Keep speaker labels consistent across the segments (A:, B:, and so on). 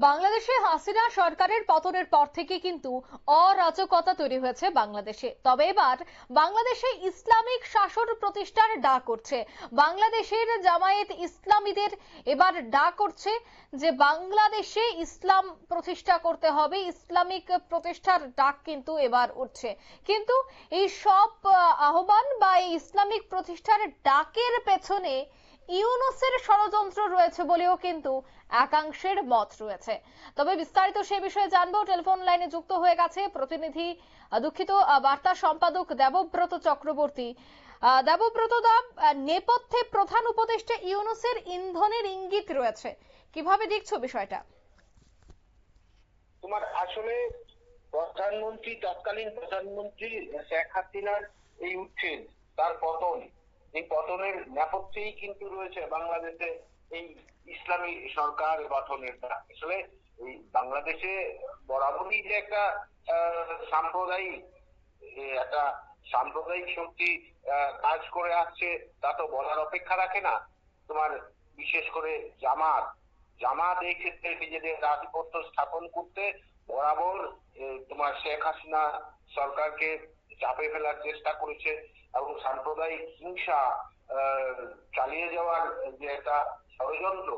A: বাংলাদেশে হাসিনা সরকারের পতনের পর থেকে কিন্তু অরাজকতা তৈরি হয়েছে বাংলাদেশে। তবে এবার বাংলাদেশে ইসলামিক শাসন প্রতিষ্ঠার ডাক উঠছে। বাংলাদেশের জামায়াত ইসলামীদের এবার ডাক উঠছে যে বাংলাদেশে ইসলাম প্রতিষ্ঠা করতে হবে, ইসলামিক প্রতিষ্ঠার ডাক কিন্তু এবার উঠছে। কিন্তু এই সব আহ্বান বা এই ইসলামিক প্রতিষ্ঠার ডাকের পেছনে ইউনূসের ষড়যন্ত্র রয়েছে বলেও কিন্তু একাংশের মত রয়েছে। তবে বিস্তারিত সে বিষয়ে জানবো, টেলিফোন লাইনে যুক্ত হয়ে গেছে প্রতিনিধি বার্তা সম্পাদক দেবব্রত চক্রবর্তী। দেবব্রত দা, নেপথ্যে প্রধান উপদেষ্টা ইউনূসের ইন্ধনের ইঙ্গিত রয়েছে, কিভাবে দেখছো বিষয়টা?
B: তোমার আসলে তৎকালীন প্রধানমন্ত্রী শেখ হাসিনার এই উচ্ছেদ, তার পতন, এই পতনের নেপথ্যেই কিন্তু রয়েছে বাংলাদেশে এই ইসলামী সরকার গঠনের। আসলে এই বাংলাদেশে বরাবরই যে একটা সাম্প্রদায়িক শক্তি কাজ করে আসছে তা তো বলার অপেক্ষা রাখে না। তোমার বিশেষ করে জামাত এই ক্ষেত্রে নিজেদের আধিপত্য স্থাপন করতে বরাবর তোমার শেখ হাসিনা সরকারকে চাপে ফেলার চেষ্টা করেছে এবং সাম্প্রদায়িক হিংসা চালিয়ে যাওয়ার যে একটা ষড়যন্ত্র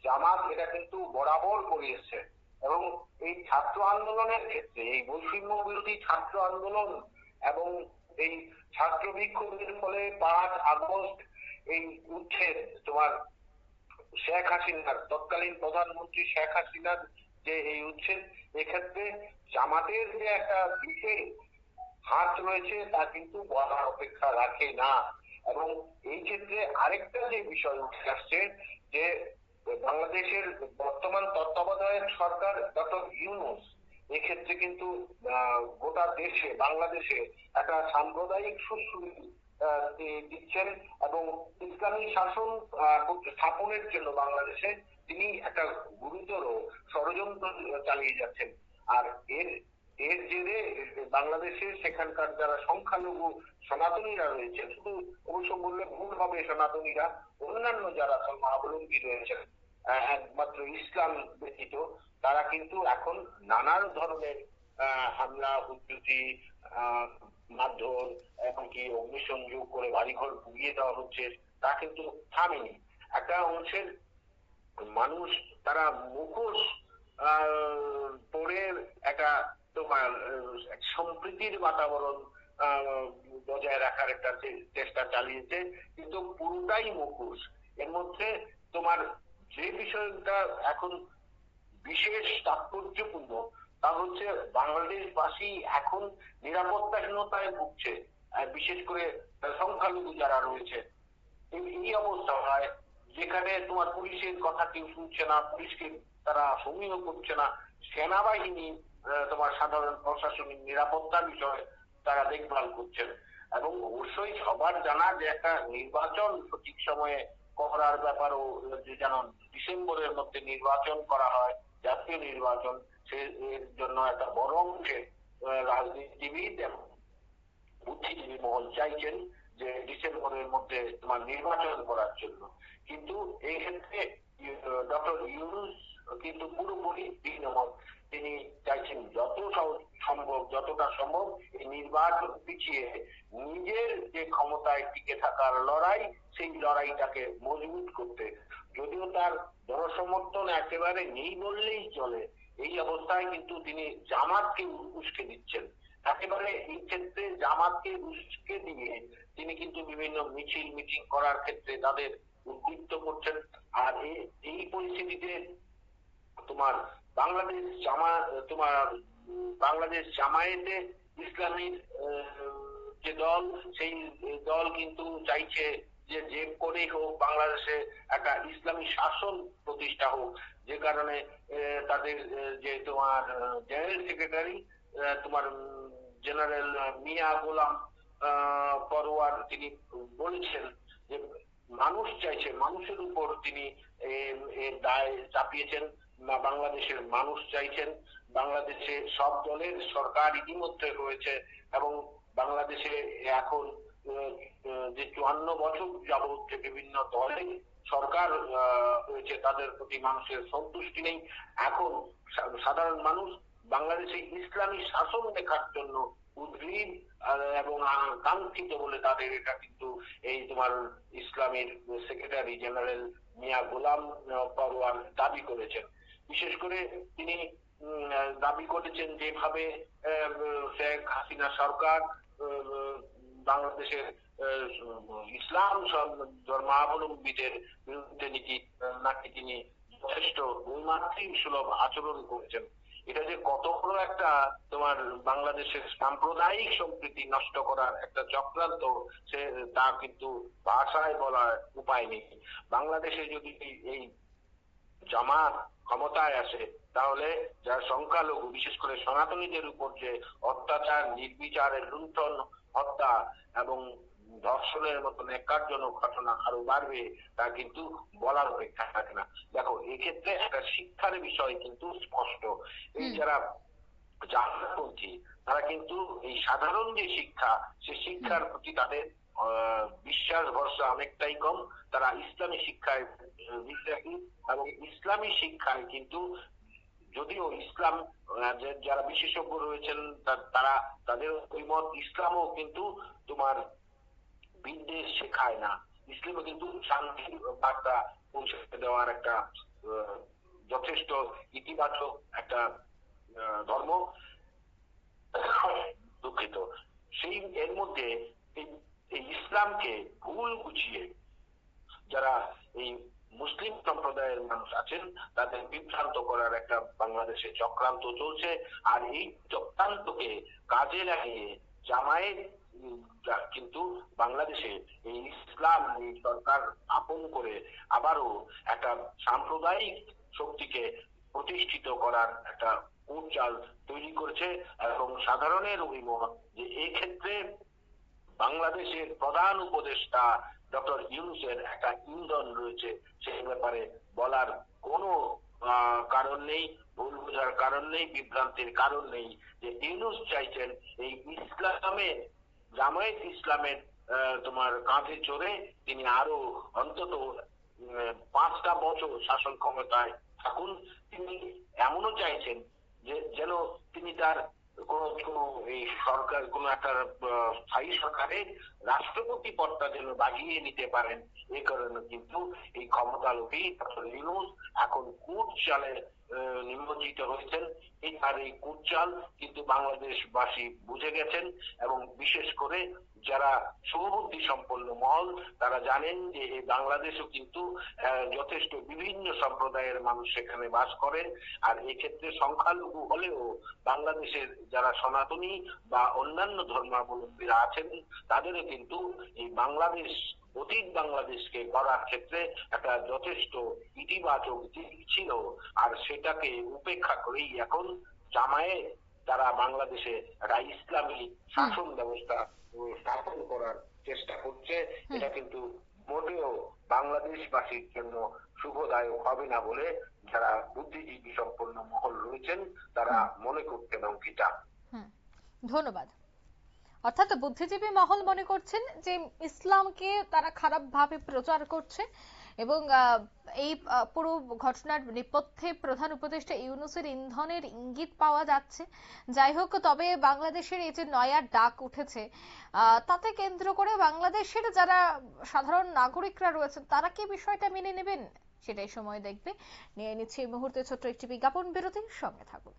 B: জামাত এটা কিন্তু বরাবর করিয়েছে। এবং এই ছাত্র আন্দোলনের ক্ষেত্রে, এই বৈষম্য বিরোধী ছাত্র আন্দোলন এবং এই ছাত্র বিক্ষোভের ফলে 5 আগস্ট এই উচ্ছেদ, তোমার শেখ হাসিনার, তৎকালীন প্রধানমন্ত্রী শেখ হাসিনার যে এই উচ্ছেদ, এক্ষেত্রে জামাতের যে একটা বিশেষ হাত রয়েছে তা কিন্তু বলার অপেক্ষা রাখে না। এবং এই ক্ষেত্রে আরেকটা যে বিষয় উঠে আসছে যে বাংলাদেশের বর্তমান তত্ত্বাবধায়ক সরকার ডক্টর ইউনূস এক্ষেত্রে কিন্তু গোটা দেশে, বাংলাদেশে একটা সাম্প্রদায়িক সুশ্রুতি দিচ্ছেন এবং ইসলামী শাসন স্থাপনের জন্য বাংলাদেশে তিনি একটা গুরুতর ষড়যন্ত্র চালিয়ে যাচ্ছেন। আর এর জেরে বাংলাদেশে সেখানকার যারা সংখ্যালঘু সনাতনীরা রয়েছে, শুধু অবশ্য বললে ভুল হবে, সনাতনীরা অন্যান্য যারা ধর্মাবলম্বী রয়েছেন একমাত্র ইসলাম ব্যতীত, তারা কিন্তু এখন নানা ধরনের হামলা, হুজ্জতি, মারধর, এমনকি অগ্নিসংযোগ করে বাড়িঘর পুড়িয়ে দেওয়া হচ্ছে, তা কিন্তু থামেনি। একটা অংশের মানুষ তারা মুখোশ পরে একটা তোমার সম্প্রীতির বাতাবরণ বজায় রাখার একটা চেষ্টা চালিয়েছে, কিন্তু পুরোটাই মুখোশ। এর মধ্যে তোমার যে বিষয়টা এখন বিশেষ তাৎপর্যপূর্ণ তা হচ্ছে বাংলাদেশবাসী এখন নিরাপত্তাহীনতায় ভুগছে, বিশেষ করে সংখ্যালঘু যারা রয়েছে। এই অবস্থা হয় যেখানে তোমার পুলিশের কথা কেউ শুনছে না, পুলিশকে তারা সমীহ করছে না, সেনাবাহিনী তোমার সাধারণ প্রশাসনিক নিরাপত্তার বিষয়ে তারা দেখভাল করছেন। এবং অবশ্যই সবার জানা যে একটা নির্বাচন সঠিক সময়ে করার ব্যাপারও, যে যেন ডিসেম্বরের মধ্যে নির্বাচন করা হয়, জাতীয় নির্বাচন, এর জন্য একটা বড় অংশের রাজনীতিবিদ এবং বুদ্ধিজীবী মহল চাইছেন যে ডিসেম্বরের মধ্যে তোমার নির্বাচন করার জন্য। কিন্তু এই ক্ষেত্রে ডক্টর ইউনূস কিন্তু পুরোপুরি ভিন্নমত। তিনি চাইছেন যতটা সম্ভব এই নির্বাচন পিছিয়ে নিজের যে ক্ষমতায় টিকে থাকার লড়াই, সেই লড়াইটাকে মজবুত করতে। যদিও তার জনসমর্থন একেবারে নেই বললেই চলে, এই অবস্থায় কিন্তু তিনি জামাতকে উস্কে দিচ্ছেন। একেবারে এই ক্ষেত্রে জামাতকে উস্কে দিয়ে তিনি কিন্তু বিভিন্ন মিছিল মিটিং করার ক্ষেত্রে তাদের উদ্বুদ্ধ করছেন। আর এই পরিস্থিতিতে তোমার বাংলাদেশ জামায়াতে ইসলামীর যে দল, সেই দল কিন্তু চাইছে যে করেই হোক বাংলাদেশে একটা ইসলামী শাসন প্রতিষ্ঠা হোক। যে কারণে তাদের যে তোমার জেনারেল সেক্রেটারি তোমার জেনারেল মিয়া গোলাম পরোয়ার, তিনি বলছেন যে মানুষ চাইছে, মানুষের উপর তিনি দায় চাপিয়েছেন। বাংলাদেশের মানুষ চাইছেন, বাংলাদেশে সব দলের সরকার ইতিমধ্যে হয়েছে এবং বাংলাদেশে এখন যে 54 বছর যাবৎ বিভিন্ন দলে সরকার হয়েছে তাদের প্রতি মানুষের সন্তুষ্টি নেই। এখন সাধারণ মানুষ বাংলাদেশে ইসলামী শাসন দেখার জন্য উদ্গ্রীব এবং কাঙ্ক্ষিত বলে তাদের এটা কিন্তু এই তোমার ইসলামের সেক্রেটারি জেনারেল মিয়া গোলাম পরোয়ার দাবি করেছেন। বিশেষ করে তিনি দাবি করেছেন যেভাবে শেখ হাসিনা সরকার বাংলাদেশের ইসলাম ধর্মাবলম্বীদের বিরুদ্ধে নাকি তিনি যথেষ্ট বৈমাতৃক সুলভ আচরণ করেছেন। এটা যে কত বড় একটা তোমার বাংলাদেশের সাম্প্রদায়িক সম্প্রীতি নষ্ট করার একটা চক্রান্ত, সে তা কিন্তু ভাষায় বলার উপায় নেই। বাংলাদেশে যদি এই জামাত ক্ষমতায় আসে তাহলে যারা সংখ্যালঘু বিশেষ করে সনাতনীদের উপর যে অত্যাচার, নির্বিচারের লুণ্ঠন, হত্যা এবং ধর্ষণের মতো ন্যাক্কারজনক ঘটনা আরো বাড়বে, তা কিন্তু বলার অপেক্ষা থাকে না। দেখো, এক্ষেত্রে একটা শিক্ষার বিষয় কিন্তু স্পষ্ট। এই যারা জামাতপন্থী তারা কিন্তু এই সাধারণ যে শিক্ষা, সে শিক্ষার প্রতি তাদের বিশ্বাস ভরসা অনেকটাই কম। তারা ইসলামী শিক্ষায় বিশ্বাসী এবং ইসলামী শিক্ষায় কিন্তু যদিও ইসলাম যারা বিশেষজ্ঞ রয়েছেন তারা তাদের ঐমত ইসলামও কিন্তু তোমার বিদ্বেষ শেখায় না। ইসলামে কিন্তু শান্তির বার্তা পৌঁছে দেওয়ার একটা যথেষ্ট ইতিবাচক একটা ধর্ম। দুঃখিত, সেই এর মধ্যে এই ইসলামকে ভুল বুঝিয়ে যারা এই মুসলিম সম্প্রদায়ের মানুষ আছেন তাদের বিভ্রান্ত করার একটা বাংলাদেশে চক্রান্ত চলছে। আর এই চক্রান্তকে কাজে লাগিয়ে জামায়াত কিন্তু বাংলাদেশে এই ইসলাম সরকার আপন করে আবারও একটা সাম্প্রদায়িক শক্তিকে প্রতিষ্ঠিত করার একটা কূটচাল তৈরি করেছে। এবং সাধারণের অভিমত যে এই ক্ষেত্রে বাংলাদেশের প্রধান উপদেষ্টা ডক্টর ইউনূসের একটা ইন্ধন রয়েছে, সেই ব্যাপারে বলার কোনো কারণ নেই, ভুল বোঝার কারণ নেই, বিভ্রান্তির কারণ নেই। যে ইউনূস চাইছেন এই ইসলামের জামায়াত ইসলামের তোমার কাঁধে চড়ে তিনি আরো অন্তত 5টা বছর শাসন ক্ষমতায় থাকুন। তিনি এমনও চাইছেন যে যেন তিনি তার কোন এই সরকার কোন একটা স্থায়ী সরকারের রাষ্ট্রপতি পদটা যেন বাগিয়ে নিতে পারেন। এই কারণে কিন্তু এই ক্ষমতা লোভী ডক্টর ইউনূস এখন কূটচালে নিমজ্জিত হয়েছেন। আর এই কূটচাল কিন্তু বাংলাদেশবাসী বুঝে গেছেন এবং বিশেষ করে যারা শুভবুদ্ধি সম্পন্ন মহল তারা জানেন যে এই বাংলাদেশও কিন্তু যথেষ্ট বিভিন্ন সম্প্রদায়ের মানুষ সেখানে বাস করেন। আর এক্ষেত্রে সংখ্যালঘু হলেও বাংলাদেশের যারা সনাতনী বা অন্যান্য ধর্মাবলম্বীরা আছেন তাদেরও কিন্তু এই বাংলাদেশ অতীত বাংলাদেশকে গড়ার ক্ষেত্রে একটা যথেষ্ট ইতিবাচক দিক ছিল। আর সেটাকে উপেক্ষা করেই এখন জামায়াত তারা বাংলাদেশে একটা ইসলামী শাসন ব্যবস্থা স্থাপন করার চেষ্টা করছে। এটা কিন্তু মোটেও বাংলাদেশবাসীর জন্য শুভদায়ক হবে না বলে যারা বুদ্ধিজীবী সম্পন্ন মহল রয়েছেন তারা মনে করতেন। অঙ্কিতা,
A: ধন্যবাদ। অর্থাৎ বুদ্ধিজীবী মহল মনে করছেন যে ইসলামকে তারা খারাপভাবে প্রচার করছে এবং এই পুরো ঘটনার নেপথ্যে প্রধান উপদেষ্টা ইউনূসের ইন্ধনের ইঙ্গিত পাওয়া যাচ্ছে। যাই হোক, তবে বাংলাদেশের এই যে নয়া ডাক উঠেছে তাতে কেন্দ্র করে বাংলাদেশের যারা সাধারণ নাগরিকরা রয়েছেন তারা কি বিষয়টা মেনে নেবেন সেটাই সময় দেখবে। নিয়ে নিচ্ছে এই মুহূর্তে ছোট্ট একটি বিজ্ঞাপন বিরতির সঙ্গে থাকুন।